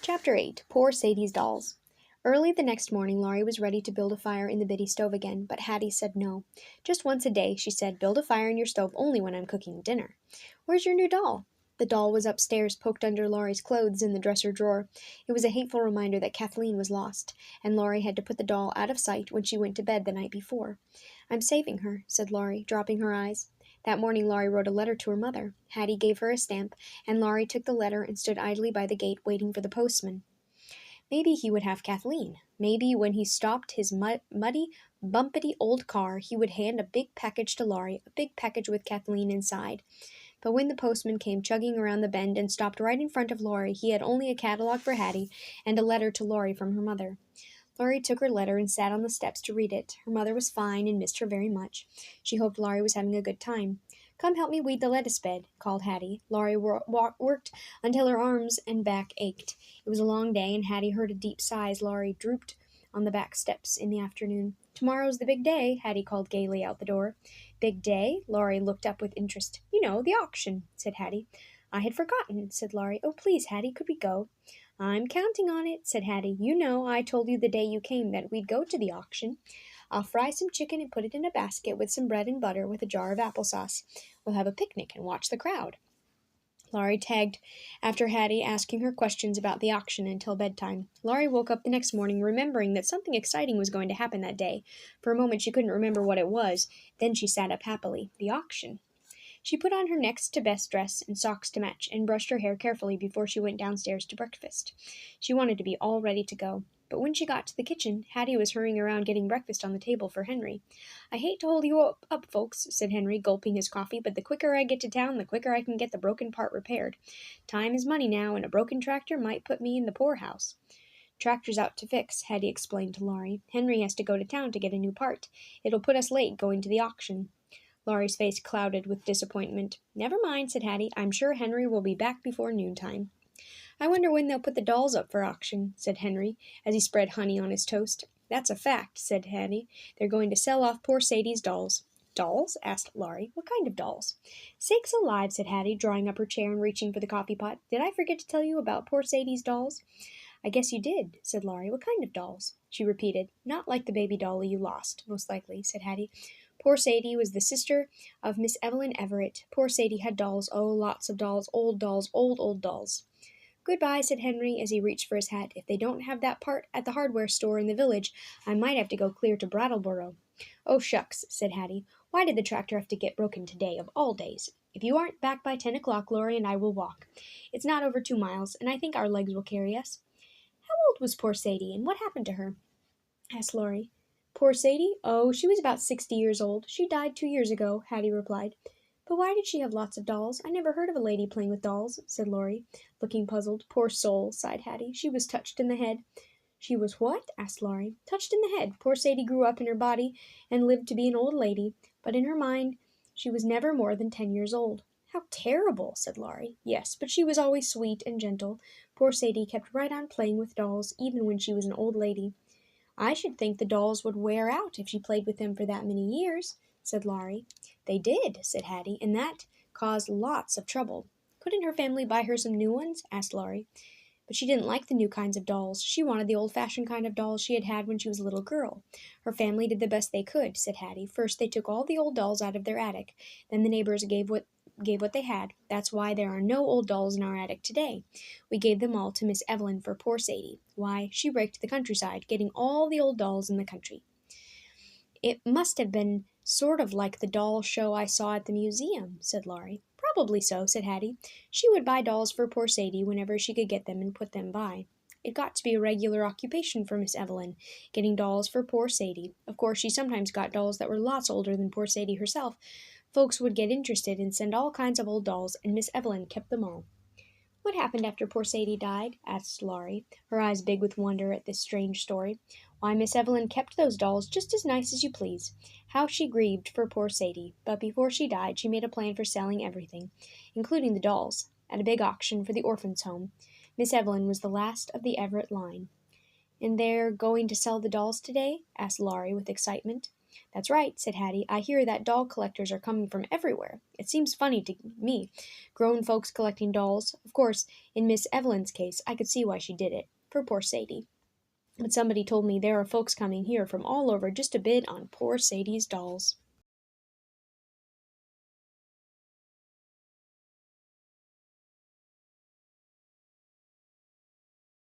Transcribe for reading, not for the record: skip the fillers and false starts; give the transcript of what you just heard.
Chapter 8 Poor Sadie's Dolls. Early the next morning, Laurie was ready to build a fire in the bitty stove again, but Hattie said no. Just once a day, she said, build a fire in your stove only when I'm cooking dinner. Where's your new doll? The doll was upstairs, poked under Laurie's clothes in the dresser drawer. It was a hateful reminder that Kathleen was lost, and Laurie had to put the doll out of sight when she went to bed the night before. I'm saving her, said Laurie, dropping her eyes. That morning Laurie wrote a letter to her mother. Hattie gave her a stamp, and Laurie took the letter and stood idly by the gate waiting for the postman. Maybe he would have Kathleen. Maybe when he stopped his muddy, bumpety old car, he would hand a big package to Laurie, a big package with Kathleen inside. But when the postman came chugging around the bend and stopped right in front of Laurie, he had only a catalog for Hattie and a letter to Laurie from her mother. Laurie took her letter and sat on the steps to read it. Her mother was fine and missed her very much. She hoped Laurie was having a good time. Come help me weed the lettuce bed, called Hattie. Laurie worked until her arms and back ached. It was a long day, and Hattie heard a deep sigh as Laurie drooped on the back steps in the afternoon. Tomorrow's the big day, Hattie called gaily out the door. Big day? Laurie looked up with interest. You know, the auction, said Hattie. I had forgotten, said Laurie. Oh, please, Hattie, could we go? I'm counting on it, said Hattie. You know, I told you the day you came that we'd go to the auction. I'll fry some chicken and put it in a basket with some bread and butter with a jar of applesauce. We'll have a picnic and watch the crowd. Laurie tagged after Hattie, asking her questions about the auction until bedtime. Laurie woke up the next morning remembering that something exciting was going to happen that day. For a moment she couldn't remember what it was. Then she sat up happily. The auction. She put on her next to best dress and socks to match, and brushed her hair carefully before she went downstairs to breakfast. She wanted to be all ready to go. But when she got to the kitchen, Hattie was hurrying around getting breakfast on the table for Henry. I hate to hold you up, folks, said Henry, gulping his coffee, but the quicker I get to town, the quicker I can get the broken part repaired. Time is money now, and a broken tractor might put me in the poorhouse. Tractor's out to fix, Hattie explained to Laurie. Henry has to go to town to get a new part. It'll put us late going to the auction. Laurie's face clouded with disappointment. Never mind, said Hattie. I'm sure Henry will be back before noontime. I wonder when they'll put the dolls up for auction, said Henry, as he spread honey on his toast. That's a fact, said Hattie. They're going to sell off poor Sadie's dolls. Dolls? Asked Laurie. What kind of dolls? Sakes alive, said Hattie, drawing up her chair and reaching for the coffee pot. Did I forget to tell you about poor Sadie's dolls? I guess you did, said Laurie. What kind of dolls? She repeated. Not like the baby dolly you lost, most likely, said Hattie. Poor Sadie was the sister of Miss Evelyn Everett. Poor Sadie had dolls, oh, lots of dolls, old dolls. Goodbye, said Henry as he reached for his hat. If they don't have that part at the hardware store in the village, I might have to go clear to Brattleboro. Oh, shucks, said Hattie. Why did the tractor have to get broken today, of all days? If you aren't back by 10 o'clock, Laurie and I will walk. It's not over 2 miles, and I think our legs will carry us. How old was poor Sadie, and what happened to her? Asked Laurie. Poor Sadie? Oh, she was about 60 years old. She died 2 years ago, Hattie replied. But why did she have lots of dolls? I never heard of a lady playing with dolls, said Laurie, looking puzzled. Poor soul, sighed Hattie. She was touched in the head. She was what? Asked Laurie. Touched in the head. Poor Sadie grew up in her body and lived to be an old lady, but in her mind she was never more than 10 years old. How terrible, said Laurie. Yes, but she was always sweet and gentle. Poor Sadie kept right on playing with dolls, even when she was an old lady. I should think the dolls would wear out if she played with them for that many years, said Laurie. They did, said Hattie, and that caused lots of trouble. Couldn't her family buy her some new ones? Asked Laurie. But she didn't like the new kinds of dolls. She wanted the old-fashioned kind of dolls she had had when she was a little girl. Her family did the best they could, said Hattie. First, they took all the old dolls out of their attic. Then the neighbors gave what they had. That's why there are no old dolls in our attic today. We gave them all to Miss Evelyn for poor Sadie. Why, she raked the countryside, getting all the old dolls in the country. It must have been sort of like the doll show I saw at the museum, said Laurie. Probably so, said Hattie. She would buy dolls for poor Sadie whenever she could get them and put them by. It got to be a regular occupation for Miss Evelyn, getting dolls for poor Sadie. Of course, she sometimes got dolls that were lots older than poor Sadie herself. Folks would get interested and send all kinds of old dolls, and Miss Evelyn kept them all. What happened after poor Sadie died? Asked Laurie, her eyes big with wonder at this strange story. Why, Miss Evelyn kept those dolls just as nice as you please. How she grieved for poor Sadie, but before she died she made a plan for selling everything, including the dolls, at a big auction for the orphans' home. Miss Evelyn was the last of the Everett line. And they're going to sell the dolls today? Asked Laurie with excitement. "That's right," said Hattie. "I hear that doll collectors are coming from everywhere. It seems funny to me. Grown folks collecting dolls. Of course, in Miss Evelyn's case, I could see why she did it. For poor Sadie. But somebody told me there are folks coming here from all over just to bid on poor Sadie's dolls."